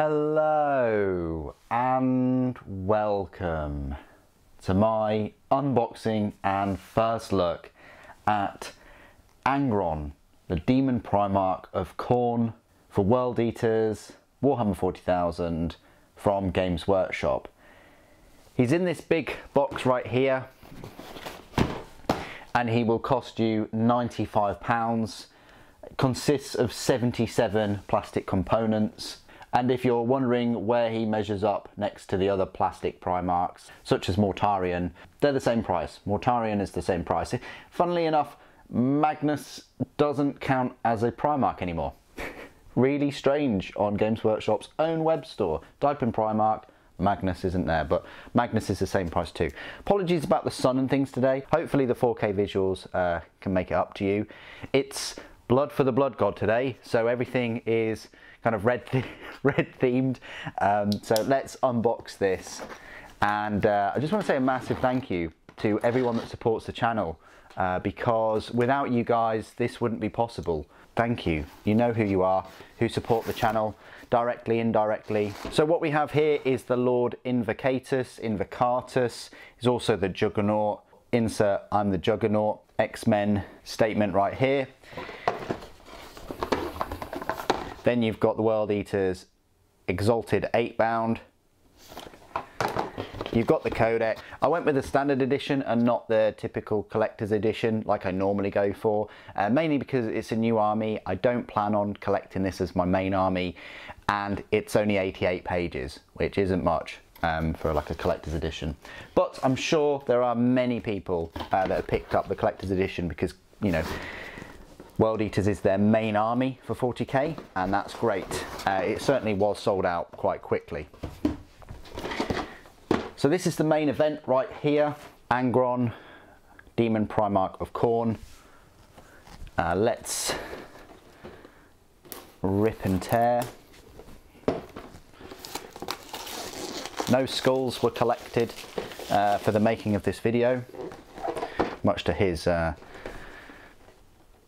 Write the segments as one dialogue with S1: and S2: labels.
S1: Hello and welcome to my unboxing and first look at Angron, the Daemon Primarch of Khorne for World Eaters, Warhammer 40,000 from Games Workshop. He's in this big box right here and he will cost you £95. It consists of 77 plastic components. And if you're wondering where he measures up next to the other plastic Primarchs, such as Mortarion, they're the same price. Mortarion is the same price. Funnily enough, Magnus doesn't count as a Primarch anymore. Really strange on Games Workshop's own web store. Type in Primarch, Magnus isn't there, but Magnus is the same price too. Apologies about the sun and things today. Hopefully the 4K visuals can make it up to you. It's Blood for the Blood God today, so everything is kind of red themed. So let's unbox this, and I just want to say a massive thank you to everyone that supports the channel, because without you guys this wouldn't be possible. Thank you. You know who you are, who support the channel directly, indirectly. So what we have here is the Lord Invocatus. He's also the Juggernaut. Insert I'm the Juggernaut X-Men statement right here. Then you've got the World Eaters Exalted 8-bound. You've got the Codex. I went with the standard edition and not the typical collector's edition like I normally go for, mainly because it's a new army. I don't plan on collecting this as my main army, and it's only 88 pages, which isn't much for like a collector's edition. But I'm sure there are many people that have picked up the collector's edition because, you know, World Eaters is their main army for 40k, and that's great. It certainly was sold out quite quickly. So this is the main event right here, Angron, Daemon Primarch of Khorne. Let's rip and tear. No skulls were collected for the making of this video, much to his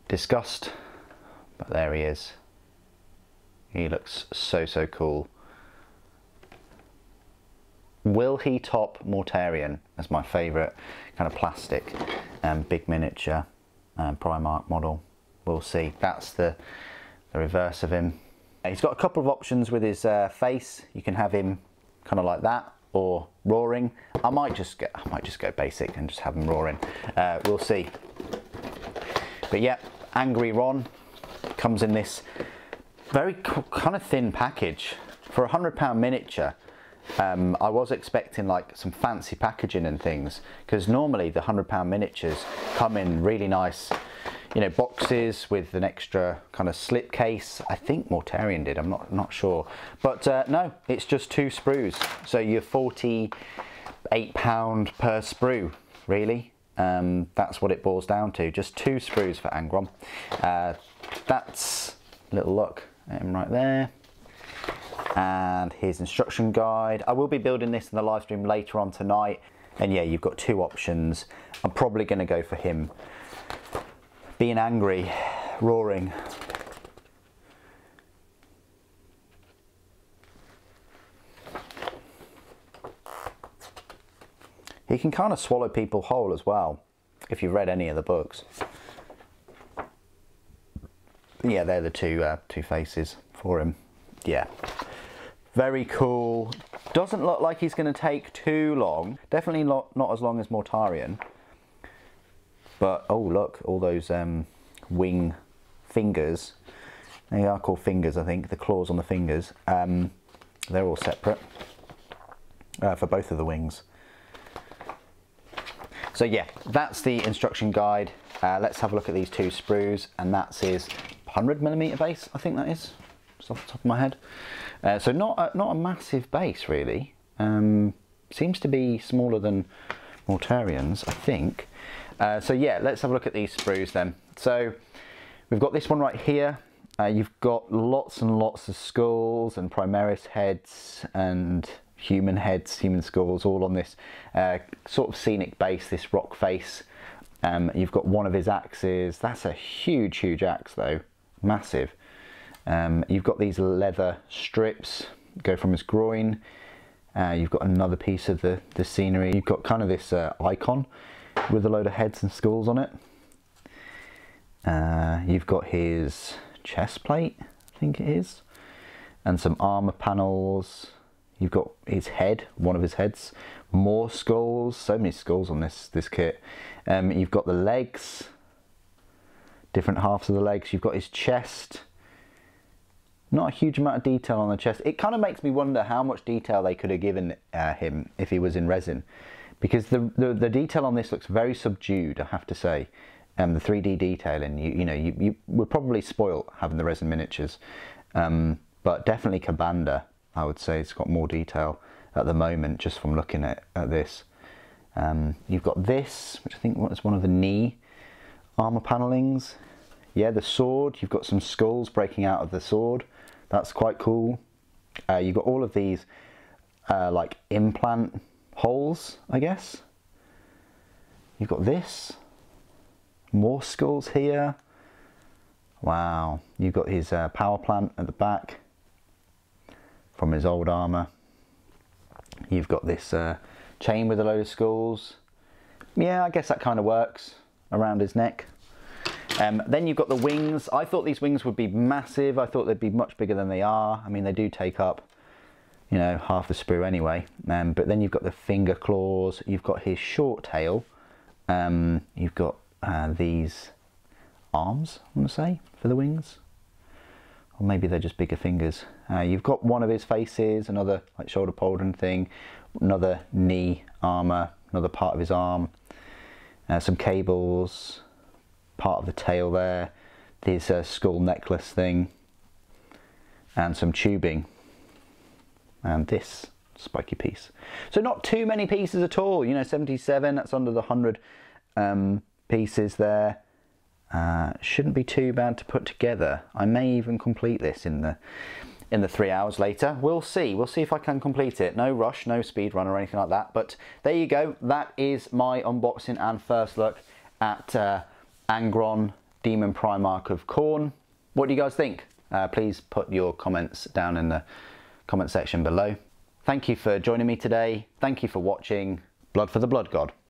S1: disgust, but there he is. He looks so cool. Will he top Mortarion as my favourite kind of plastic and big miniature Primarch model? We'll see. That's the reverse of him. He's got a couple of options with his face. You can have him kind of like that, or roaring. I might just go basic and just have him roaring. We'll see. But yeah, Angry Ron comes in this very kind of thin package. For a £100 miniature, I was expecting like some fancy packaging and things, because normally the £100 miniatures come in really nice, you know, boxes with an extra kind of slip case. I think Mortarion did, I'm not sure. But no, it's just 2 sprues. So you're £48 per sprue, really. That's what it boils down to, just 2 sprues for Angron. That's a little look at him right there, and his instruction guide. I will be building this in the live stream later on tonight, and yeah, you've got 2 options. I'm probably going to go for him being angry, roaring. He can kind of swallow people whole as well, if you've read any of the books. Yeah, they're the two faces for him. Yeah, very cool. Doesn't look like he's going to take too long. Definitely not as long as Mortarion. But oh look, all those wing fingers. They are called fingers, I think. The claws on the fingers. They're all separate for both of the wings. So yeah, that's the instruction guide. Let's have a look at these 2 sprues, and that's his 100mm base, I think that is, just off the top of my head. So not a massive base really. Seems to be smaller than Mortarion's, I think. So yeah, let's have a look at these sprues then. So we've got this one right here. You've got lots and lots of skulls and Primaris heads and human heads, human skulls, all on this sort of scenic base, this rock face. You've got one of his axes. That's a huge axe though, massive. You've got these leather strips go from his groin. You've got another piece of the scenery. You've got kind of this icon with a load of heads and skulls on it. You've got his chest plate, I think it is, and some armor panels. You've got his head, one of his heads, more skulls, so many skulls on this kit. You've got the legs, different halves of the legs. You've got his chest. Not a huge amount of detail on the chest. It kind of makes me wonder how much detail they could have given him if he was in resin, because the detail on this looks very subdued, I have to say. The 3D detailing, you were probably spoilt having the resin miniatures, but definitely Kabanda, I would say, it's got more detail at the moment just from looking at this. You've got this, which I think was one of the knee armor panelings. Yeah, the sword, you've got some skulls breaking out of the sword. That's quite cool. You've got all of these like implant holes, I guess. You've got this. More skulls here. Wow. You've got his power plant at the back from his old armor. You've got this chain with a load of skulls. Yeah, I guess that kind of works around his neck. Then you've got the wings. I thought these wings would be massive. I thought they'd be much bigger than they are. I mean, they do take up, you know, half the sprue anyway. But then you've got the finger claws. You've got his short tail. You've got these arms, I want to say, for the wings. Or maybe they're just bigger fingers. You've got one of his faces, another like shoulder pauldron thing, another knee armor, another part of his arm, some cables, part of the tail there, this skull necklace thing, and some tubing, and this spiky piece. So not too many pieces at all, you know, 77, that's under the 100 pieces there. Shouldn't be too bad to put together. I may even complete this in the 3 hours later. We'll see if I can complete it. No rush, no speed run or anything like that, but there you go. That is my unboxing and first look at Angron, Daemon Primarch of Khorne. What do you guys think? Please put your comments down in the comment section below. Thank you for joining me today. Thank you for watching. Blood for the Blood God.